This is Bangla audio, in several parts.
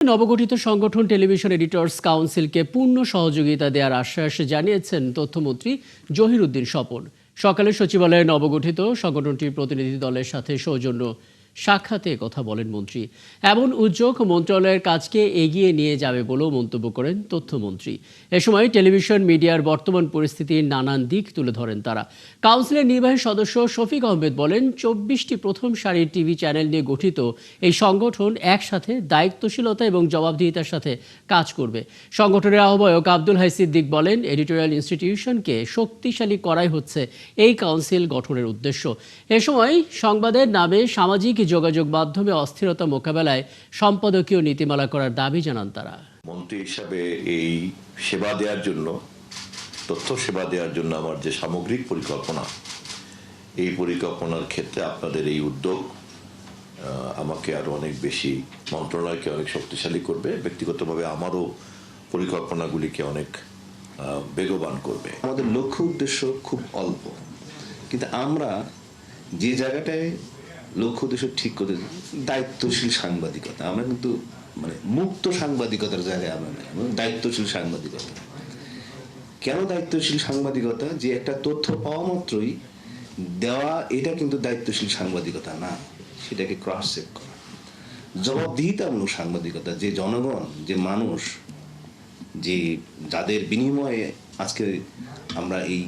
নবগঠিত সংগঠন টেলিভিশন এডিটর্স কাউন্সিলকে পূর্ণ সহযোগিতা দেওয়ার আশ্বাস জানিয়েছেন তথ্যমন্ত্রী জহির উদ্দিন স্বপন। সকালে সচিবালয়ে নবগঠিত সংগঠনটির প্রতিনিধি দলের সাথে সৌজন্য সাক্ষাতে কথা বলেন মন্ত্রী। এমন উদ্যোগ মন্ত্রণালয়ের কাজকে এগিয়ে নিয়ে যাবে বলেও মন্তব্য করেন তথ্যমন্ত্রী। এ সময় টেলিভিশন মিডিয়ার বর্তমান পরিস্থিতির নানান দিক তুলে ধরেন তারা। কাউন্সিলের নির্বাহী সদস্য শফিক আহমেদ বলেন, ২৪টি প্রথম সারির টিভি চ্যানেল নিয়ে গঠিত এই সংগঠন একসাথে দায়িত্বশীলতা এবং জবাবদিহিতার সাথে কাজ করবে। সংগঠনের আহ্বায়ক আব্দুল হাই সিদ্দিক বলেন, এডিটোরিয়াল ইনস্টিটিউশনকে শক্তিশালী করাই হচ্ছে এই কাউন্সিল গঠনের উদ্দেশ্য। এ সময় সংবাদের নামে সামাজিক যোগাযোগ মাধ্যমে অস্থিরতা মোকাবেলায় সম্পাদকীয় নীতিমালা করার দাবি জানান তারা। মন্ত্রী হিসাবে এই সেবা দেওয়ার জন্য, তথ্য সেবা দেওয়ার জন্য আমার যে সামগ্রিক পরিকল্পনা, এই পরিকল্পনার ক্ষেত্রে আপনাদের এই উদ্যোগ আমাকে আরো অনেক বেশি, মন্ত্রণালয়কে অনেক শক্তিশালী করবে। ব্যক্তিগতভাবে আমারও পরিকল্পনাগুলিকে অনেক বেগবান করবে। আমাদের লক্ষ্য উদ্দেশ্য খুব অল্প, কিন্তু আমরা যে জায়গাটায় লক্ষ্য উদ্দেশ্য ঠিক করে, দায়িত্বশীল সাংবাদিকতা, আমরা কিন্তু মুক্ত সাংবাদিকতার জায়গায় আমরা নেই, দায়িত্বশীল সাংবাদিকতা। কেন দায়িত্বশীল সাংবাদিকতা? যে একটা তথ্য পাওয়া মাত্রই দেওয়া, এটা কিন্তু দায়িত্বশীল সাংবাদিকতা না, সেটাকে ক্রস চেক করা। জবাবদিহিতামূলক সাংবাদিকতা, যে জনগণ, যে মানুষ, যে যাদের বিনিময়ে আজকে আমরা এই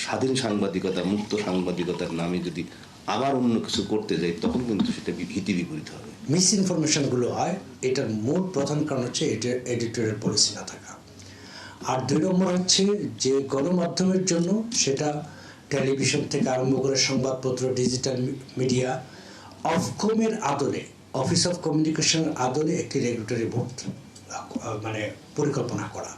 স্বাধীন সাংবাদিকতা, মুক্ত সাংবাদিকতার নামে যদি আবার অন্য কিছু করতে যাই, তখন কিন্তু সেটা ভীতি বিপরীত হবে। মিস ইনফরমেশনগুলো হয়, এটার মূল প্রধান কারণ হচ্ছে এডিটোরিয়াল পলিসি না থাকা। আর ২ নম্বর হচ্ছে যে গণমাধ্যমের জন্য, সেটা টেলিভিশন থেকে আরম্ভ করে সংবাদপত্র, ডিজিটাল মিডিয়া, অফকমের আদলে, অফিস অফ কমিউনিকেশনের আদলে একটি রেগুলেটরি বোর্ড পরিকল্পনা করা।